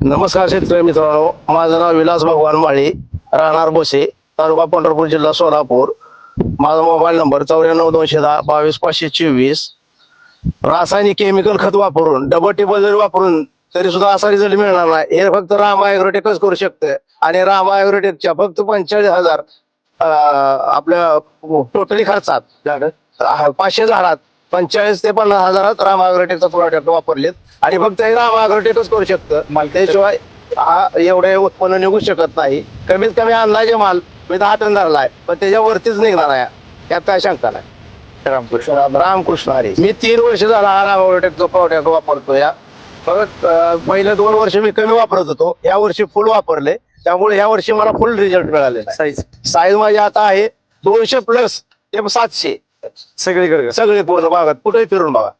नमस्कार शेतकरी मित्रांनो, माझं नाव विलास भगवान माळी, राहणार बोसे, तालुका पंढरपूर, जिल्हा सोलापूर. माझा मोबाईल नंबर 94 210 22 524. रासायनिक केमिकल खत वापरून डबल टिबल जरी वापरून तरी सुद्धा असा रिझल्ट मिळणार नाही. हे फक्त रामा ॲग्रोटेकच करू शकते आणि रामा ॲग्रोटेकच्या फक्त 45,000 आपल्या टोटली खर्चात 500 झाडात 45 ते 50,000 रामा ॲग्रोटेकचा प्रोडक्ट वापरलेत आणि फक्त हे रामा ॲग्रोटेकच करू शकतं. त्याशिवाय एवढे उत्पन्न निघू शकत नाही. कमीत कमी अंदाजे माल मी 10 टन धरलाय, पण त्याच्यावरतीच निघणार आहे, त्यात काय शंका नाही. रामकृष्ण हरी. मी 3 वर्ष झाला हा रामा ॲग्रोटेकचा प्रोडक्ट वापरतोय. परत पहिले 2 वर्ष मी कमी वापरत होतो, या वर्षी फुल वापरले, त्यामुळे या वर्षी मला फुल रिझल्ट मिळालेला. साईज माझी आता आहे 200 प्लस ते 700. सगळीकडे सगळे पूर्ण भागात कुठेही फिरून बघा.